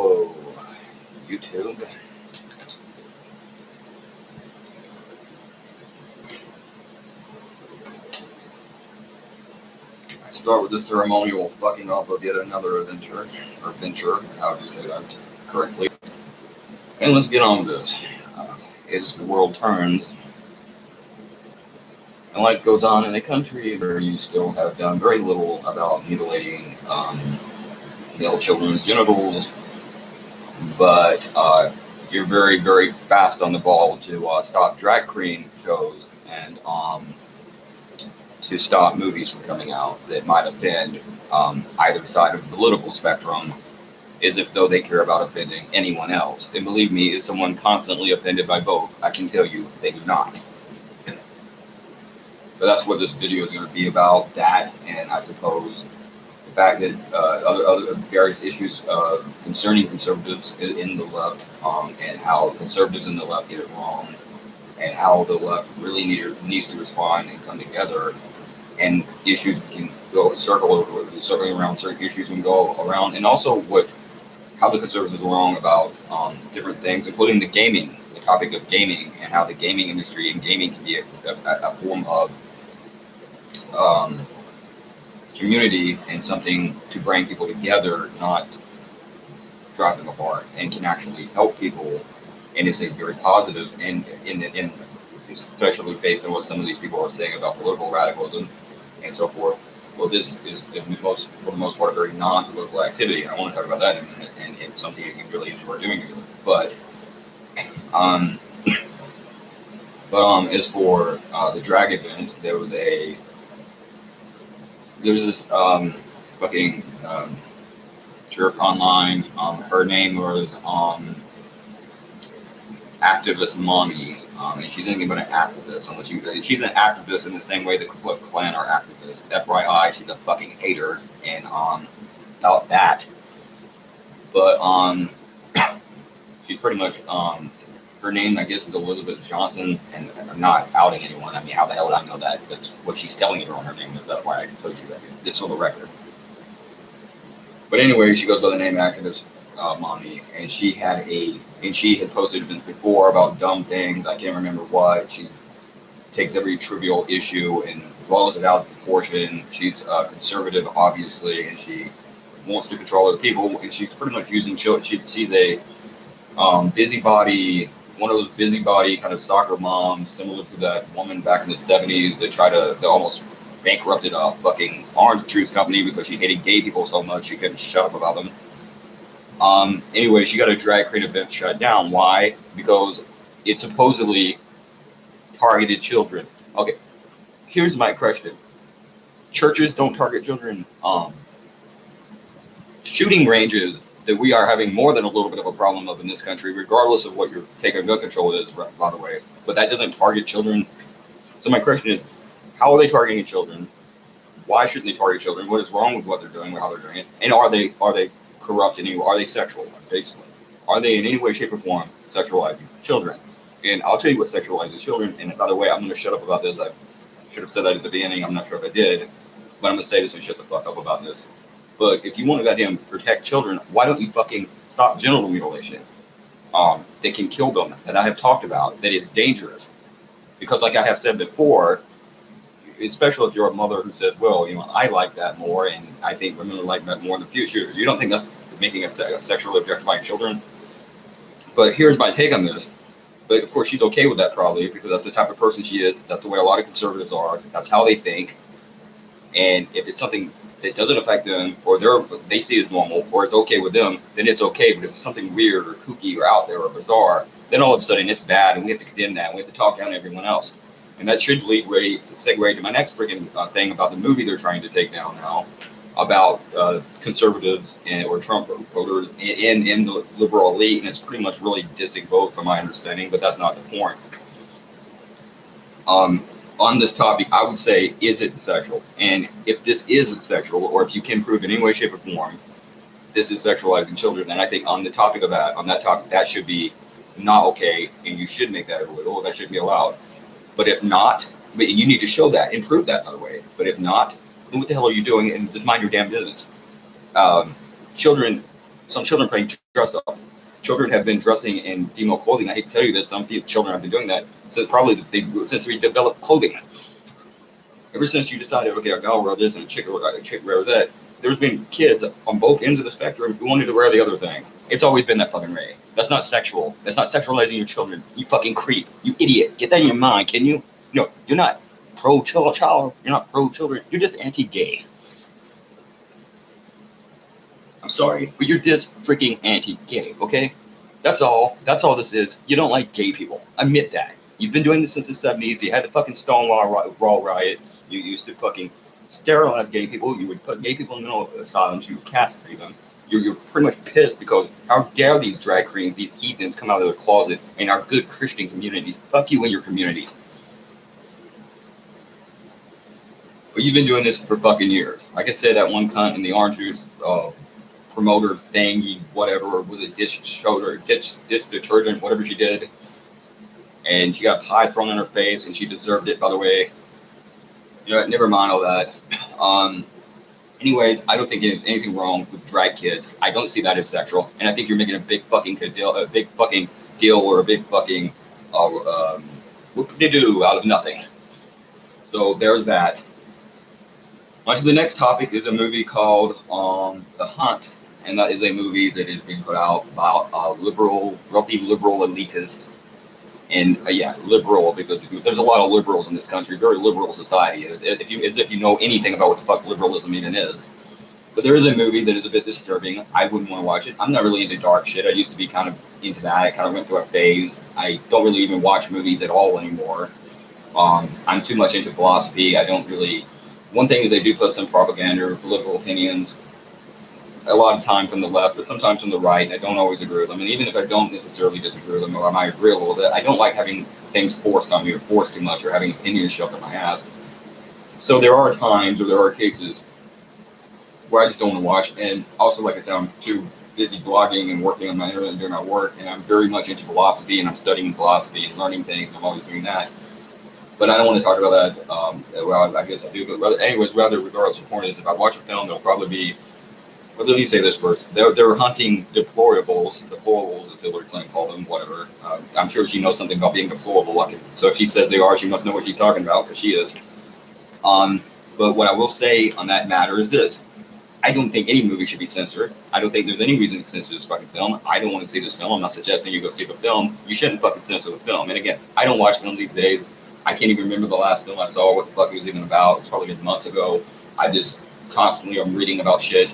Hello, YouTube. I start with the ceremonial fucking up of yet another adventure, or venture, how do you say that correctly? And let's get on with this. As the world turns, and life goes on in a country where you still have done very little about mutilating male children's genitals, but you're very, very fast on the ball to stop drag queen shows and to stop movies from coming out that might offend either side of the political spectrum, as if though they care about offending anyone else. And believe me, as someone constantly offended by both, I can tell you they do not. But that's what this video is going to be about, that, and I suppose the fact that other various issues concerning conservatives in the left, and how conservatives in the left get it wrong, and how the left really needs to respond and come together, and issues can go circling around certain issues and go around, and also how the conservatives are wrong about different things, including the topic of gaming, and how the gaming industry and gaming can be a form of community and something to bring people together, not drive them apart, and can actually help people, and is a very positive, and especially based on what some of these people are saying about political radicalism and so forth. Well, this is for the most part a very non-political activity, and I want to talk about that in a minute, and it's something you can really enjoy doing together. But as for the drag event, there was this fucking jerk online. Her name was Activist Mommy, and she's anything but an activist. She's an activist in the same way the Ku Klux Klan are activists. FYI, she's a fucking hater, and about that. But she's pretty much her name, I guess, is Elizabeth Johnson, and I'm not outing anyone. I mean, how the hell would I know that? That's what she's telling everyone her name is. That's why I told you that. It's on the record. But anyway, she goes by the name Activist Mommy, and she had posted events before about dumb things. I can't remember what. She takes every trivial issue and blows it out of proportion. She's conservative, obviously, and she wants to control other people. And she's pretty much using children. She's a busybody. One of those busybody kind of soccer moms, similar to that woman back in the 70s that almost bankrupted a fucking orange juice company because she hated gay people so much she couldn't shut up about them. Anyway, she got a drag queen event shut down. Why? Because it supposedly targeted children. Okay, here's my question. Churches don't target children. Shooting ranges that we are having more than a little bit of a problem of in this country, regardless of what your take on gun control is, by the way, but that doesn't target children. So my question is, how are they targeting children? Why shouldn't they target children? What is wrong with what they're doing or how they're doing it? And are they corrupt in any way? Are they sexual, basically? Are they in any way, shape, or form sexualizing children? And I'll tell you what sexualizes children. And by the way, I'm going to shut up about this. I should have said that at the beginning. I'm not sure if I did, but I'm going to say this and shut the fuck up about this. But if you want to goddamn protect children, why don't you fucking stop genital mutilation? That can kill them, that I have talked about, that is dangerous. Because like I have said before, especially if you're a mother who says, well, I like that more, and I think women will like that more in the future. You don't think that's making us sexually objectifying children? But here's my take on this. But of course, she's okay with that probably, because that's the type of person she is. That's the way a lot of conservatives are. That's how they think. And if it's something that doesn't affect them, or they see it as normal, or it's okay with them, then it's okay. But if it's something weird or kooky or out there or bizarre, then all of a sudden it's bad, and we have to condemn that. We have to talk down everyone else. And that should segue to my next freaking thing about the movie they're trying to take down now, about conservatives or Trump voters in the liberal elite. And it's pretty much really dissing both, from my understanding, but that's not the point. On this topic, I would say, is it sexual? And if this is sexual, or if you can prove in any way, shape, or form this is sexualizing children, then I think on that topic, that should be not okay, and you should make that illegal. That shouldn't be allowed. But if not, you need to show that and prove that, by the way. But if not, then what the hell are you doing? And just mind your damn business. Children Some children play dress up. Children have been dressing in female clothing. I hate to tell you this, some children have been doing that since we developed clothing. Ever since you decided, okay, a guy will wear this and a chick wears that, there's been kids on both ends of the spectrum who wanted to wear the other thing. It's always been that fucking way. That's not sexual. That's not sexualizing your children. You fucking creep. You idiot. Get that in your mind, can you? No, you're not pro-child. You're not pro-children. You're just anti-gay. I'm sorry, but you're just freaking anti-gay, okay? That's all. That's all this is. You don't like gay people. Admit that. You've been doing this since the 70s. You had the fucking Stonewall riot. You used to fucking sterilize gay people. You would put gay people in mental asylums. You would castrate them. You're pretty much pissed because how dare these drag queens, these heathens come out of their closet in our good Christian communities. Fuck you and your communities. But you've been doing this for fucking years. Like I said, that one cunt in the orange juice promoter thingy, whatever, or was it dish detergent, whatever she did. And she got pie thrown in her face, and she deserved it, by the way. You know, never mind all that. Anyways, I don't think there's anything wrong with drag kids. I don't see that as sexual, and I think you're making a big fucking deal, or a big fucking whoop-de-doo out of nothing. So there's that. On to the next topic is a movie called The Hunt, and that is a movie that is being put out about wealthy liberal elitist. And yeah, liberal, because there's a lot of liberals in this country, very liberal society, as if you know anything about what the fuck liberalism even is. But there is a movie that is a bit disturbing. I wouldn't want to watch it. I'm not really into dark shit. I used to be kind of into that. I kind of went through a phase. I don't really even watch movies at all anymore. I'm too much into philosophy. I don't really... One thing is they do put some propaganda or political opinions, a lot of time from the left, but sometimes from the right, and I don't always agree with them. And even if I don't necessarily disagree with them, or I might agree a little bit, I don't like having things forced on me or forced too much, or having opinions shoved in my ass. So there are times, or there are cases, where I just don't want to watch. And also, like I said, I'm too busy blogging and working on my internet and doing my work, and I'm very much into philosophy, and I'm studying philosophy and learning things. I'm always doing that. But I don't want to talk about that. Well, I guess I do. But regardless of the point is, if I watch a film, it'll probably be... Well, let me say this first. They're hunting deplorables, as Hillary Clinton called them, whatever. I'm sure she knows something about being deplorable. So if she says they are, she must know what she's talking about, because she is. But what I will say on that matter is this. I don't think any movie should be censored. I don't think there's any reason to censor this fucking film. I don't want to see this film. I'm not suggesting you go see the film. You shouldn't fucking censor the film. And again, I don't watch films these days. I can't even remember the last film I saw, what the fuck it was even about. It's probably been months ago. I just constantly am reading about shit.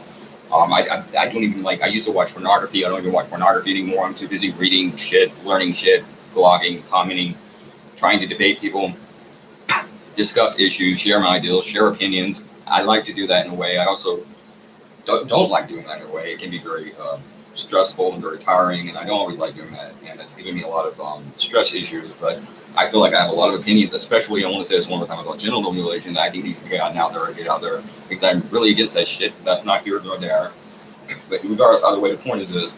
I don't even I used to watch pornography. I don't even watch pornography anymore. I'm too busy reading shit, learning shit, blogging, commenting, trying to debate people, discuss issues, share my ideas, share opinions. I like to do that in a way. I also don't like doing that in a way. It can be very stressful and very tiring, and I don't always like doing that. And it's giving me a lot of stress issues, but I feel like I have a lot of opinions, especially, I want to say this one more time about genital mutilation. I think needs to get out there, because I'm really against that shit. That's not here nor there. But regardless, either way, the point is this.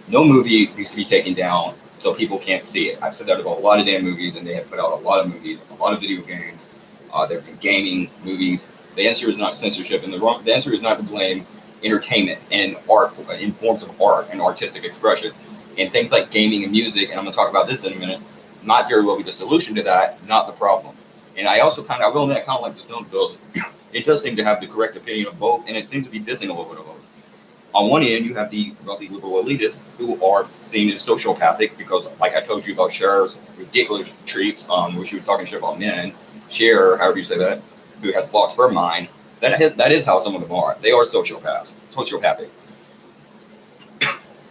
No movie needs to be taken down so people can't see it. I've said that about a lot of damn movies, and they have put out a lot of movies, a lot of video games. There have been gaming movies. The answer is not censorship, and the answer is not to blame entertainment and art in forms of art and artistic expression. And things like gaming and music, and I'm going to talk about this in a minute, not very well be the solution to that, not the problem. And I also I will admit, I kind of like this film because it does seem to have the correct opinion of both, and it seems to be dissing a little bit of both. On one end, you have the wealthy liberal elitists who are seen as sociopathic because, like I told you about Cher's ridiculous treats, where she was talking shit about men. Cher, however you say that, who has lots of her mind. That is how some of them are. They are sociopathic.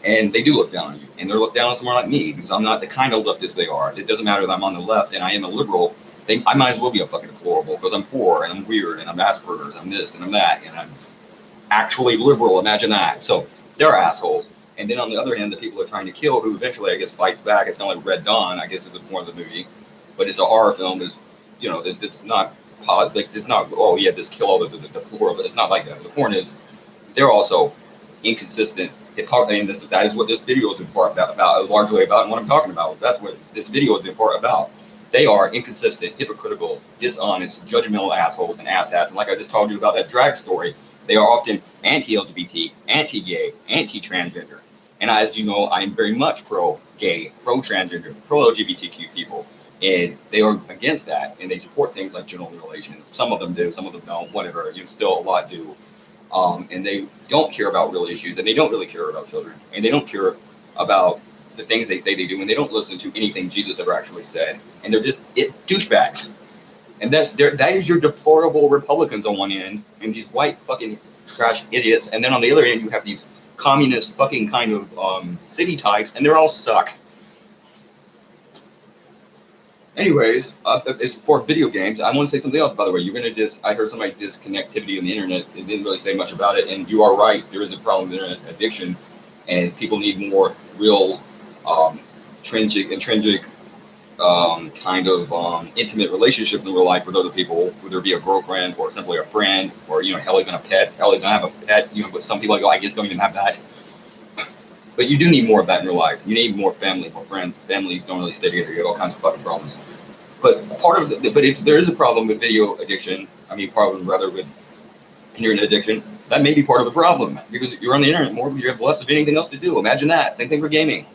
And they do look down on you. And they're looked down on someone like me because I'm not the kind of leftist they are. It doesn't matter that I'm on the left and I am a liberal. I might as well be a fucking deplorable because I'm poor and I'm weird and I'm Asperger's, I'm this and I'm that, and I'm actually liberal. Imagine that. So they're assholes. And then on the other hand, the people are trying to kill, who eventually, I guess, fights back. It's kind of like Red Dawn, I guess, is the point of the movie. But it's a horror film. It's not, it's not, oh yeah, this kill all the deplorable. It's not like that. The point is, they're also inconsistent. And that is what this video is in part about, largely about, and what I'm talking about. That's what this video is in part about. They are inconsistent, hypocritical, dishonest, judgmental assholes and asshats. And like I just told you about that drag story, They are often anti-LGBT, anti-gay, anti-transgender. And as you know, I am very much pro-gay, pro-transgender, pro-LGBTQ people. And they are against that, and they support things like gender relations. Some of them do, some of them don't, whatever. Still a lot do. And they don't care about real issues, and they don't really care about children, and they don't care about the things they say they do, and they don't listen to anything Jesus ever actually said. And they're just douchebags. And that is your deplorable Republicans on one end, and these white fucking trash idiots. And then on the other end, you have these communist fucking kind of city types, and they're all suck. Anyways, it's for video games. I want to say something else, by the way. I heard somebody diss connectivity on the internet. It didn't really say much about it, and you are right. There is a problem with internet addiction, and people need more real, intrinsic, kind of intimate relationships in real life with other people, whether it be a girlfriend or simply a friend, or hell, even a pet. Hell, even have a pet. But some people I guess don't even have that. But you do need more of that in real life. You need more family, more friends. Families don't really stay together. You have all kinds of fucking problems. But if there is a problem with video addiction, problem rather with internet addiction, that may be part of the problem, because you're on the internet more because you have less of anything else to do. Imagine that. Same thing for gaming.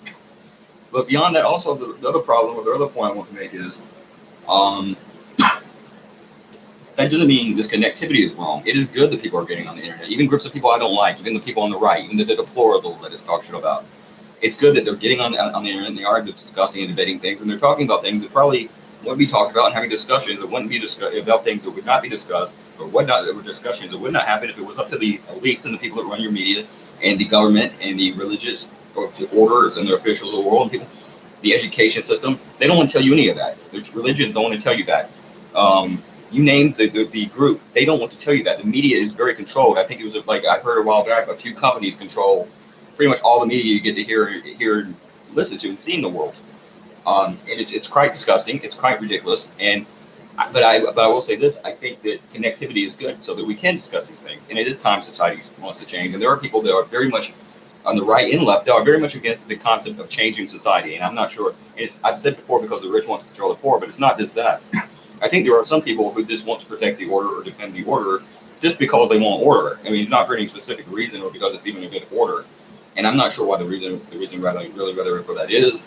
But beyond that, also the other problem, or the other point I want to make is, that doesn't mean this connectivity is wrong. It is good that people are getting on the internet, even groups of people I don't like, even the people on the right, even the deplorables I just talk shit about. It's good that they're getting on the internet, and they are discussing and debating things, and they're talking about things that probably wouldn't be talked about, and having discussions that wouldn't be discussed about things that would not be discussed, or discussions that would not happen if it was up to the elites and the people that run your media and the government and the religious or the orders and the officials of the world and people, the education system. They don't want to tell you any of that. The religions don't want to tell you that. You name the group, they don't want to tell you that. The media is very controlled. I think it was like I heard a while back, a few companies control pretty much all the media you get to hear, listen to, and see in the world. And it's quite disgusting. It's quite ridiculous. But I will say this: I think that connectivity is good, so that we can discuss these things. And it is time society wants to change. And there are people that are very much on the right and left that are very much against the concept of changing society. And I'm not sure. I've said before, because the rich want to control the poor, but it's not just that. I think there are some people who just want to protect the order or defend the order just because they want order. Not for any specific reason, or because it's even a good order. And I'm not sure why the reason rather for that is.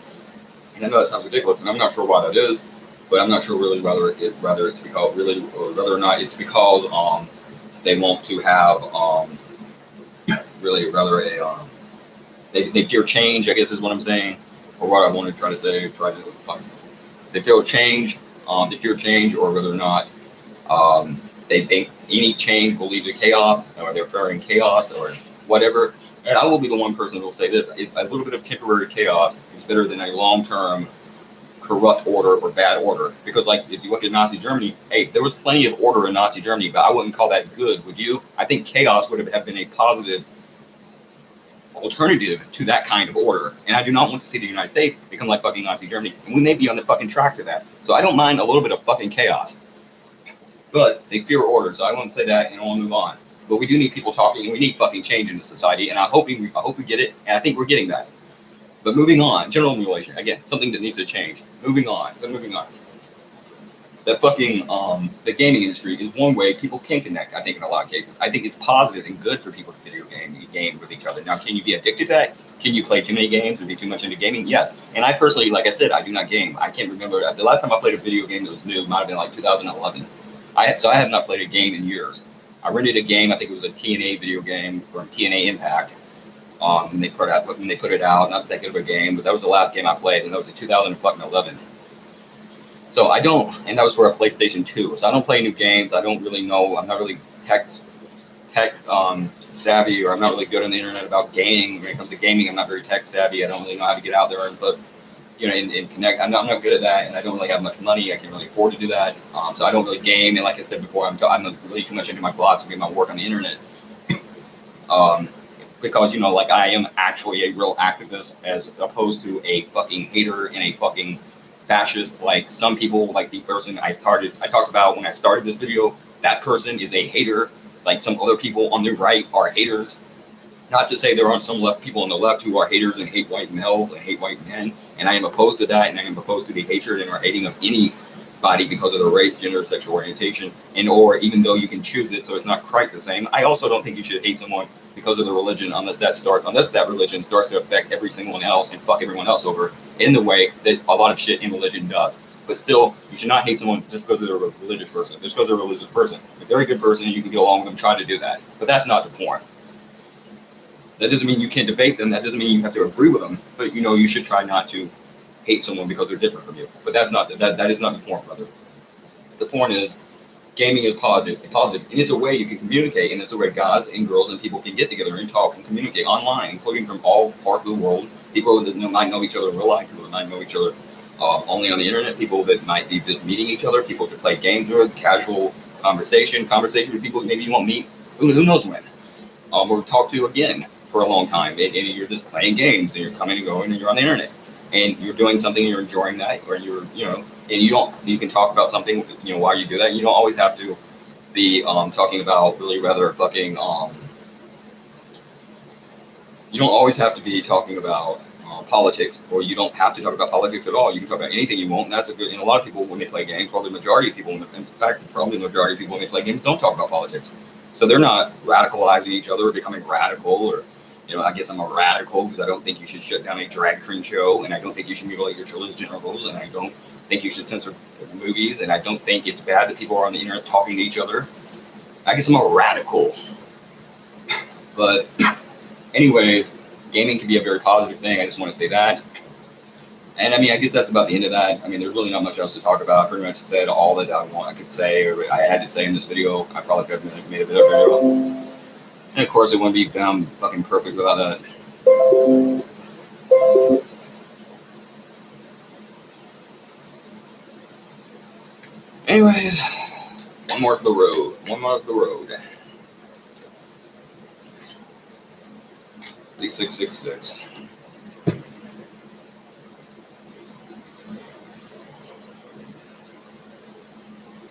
And I know that sounds ridiculous, and I'm not sure why that is, but I'm not sure really whether it's because really, or whether or not it's because they want to have really rather they fear change, I guess is what I'm saying, or what I want to try to say. They fear change. They fear change, or whether or not they think any change will lead to chaos, or they're fearing chaos, or whatever. And I will be the one person who will say this: a little bit of temporary chaos is better than a long-term corrupt order or bad order. Because, like, if you look at Nazi Germany, hey, there was plenty of order in Nazi Germany, but I wouldn't call that good, would you? I think chaos would have been a positive alternative to that kind of order. And I do not want to see the United States become like fucking Nazi Germany. And we may be on the fucking track to that. So I don't mind a little bit of fucking chaos. But they fear order, so I won't say that, and I want to move on. But we do need people talking, and we need fucking change in the society, and I hope we get it, and I think we're getting that. But moving on, general mutilation, again, something that needs to change. Moving on. The fucking the gaming industry is one way people can connect. I think in a lot of cases, I think it's positive and good for people to video game with each other. Now, can you be addicted to that? Can you play too many games or be too much into gaming? Yes. And I personally, like I said, I do not game. I can't remember the last time I played a video game that was new. It might have been like 2011. I have not played a game in years. I rented a game. I think it was a TNA video game from TNA Impact. And they put it out. Not that good of a game, but that was the last game I played, and that was in 2011. So I don't, and that was for a PlayStation 2. So I don't play new games. I don't really know. I'm not really tech savvy, or I'm not really good on the internet about gaming. When it comes to gaming, I'm not very tech savvy. I don't really know how to get out there and put, and connect. I'm not good at that, and I don't really have much money. I can't really afford to do that. So I don't really game. And like I said before, I'm really too much into my philosophy and my work on the internet. Because, like, I am actually a real activist, as opposed to a fucking hater and a fucking fascist. Like some people, like the person I talked about when I started this video, that person is a hater. Like some other people on the right are haters. Not to say there aren't some people on the left who are haters and hate white males and hate white men. And I am opposed to that, and I am opposed to the hatred and or hating of any body because of their race, gender, sexual orientation, and or even though you can choose it, so it's not quite the same. I also don't think you should hate someone because of their religion, unless that religion starts to affect every single one else and fuck everyone else over in the way that a lot of shit in religion does. But still, you should not hate someone just because they're a religious person. Just because they're a religious person. If they're a good person and you can get along with them, try to do that. But that's not the point. That doesn't mean you can't debate them. That doesn't mean you have to agree with them. But you should try not to hate someone because they're different from you. But that is not the point, brother. The point is, gaming is positive, and it's a way you can communicate, and it's a way guys and girls and people can get together and talk and communicate online, including from all parts of the world. People that might know each other in real life, people that might know each other only on the internet, people that might be just meeting each other, people to play games with, casual conversation with people maybe you won't meet, who knows when, or talk to again for a long time, and you're just playing games, and you're coming and going, and you're on the internet, and you're doing something, and you're enjoying that, or you're, and you can talk about something, while you do that. You don't always have to be talking about really rather fucking, you don't always have to be talking about politics, or you don't have to talk about politics at all. You can talk about anything you want, and that's a good. And a lot of people, when they play games, probably the majority of people, in fact, probably the majority of people when they play games don't talk about politics. So they're not radicalizing each other or becoming radical, or I guess I'm a radical because I don't think you should shut down a drag queen show, and I don't think you should mutilate your children's genitals, and I don't think you should censor movies, and I don't think it's bad that people are on the internet talking to each other. I guess I'm a radical. But anyways, gaming can be a very positive thing. I just want to say that. And I guess that's about the end of that. There's really not much else to talk about. I pretty much said all that I could say, or I had to say in this video. I probably could have made a better video. And of course, it wouldn't be fucking perfect without that. Anyways, one more for the road. 3666.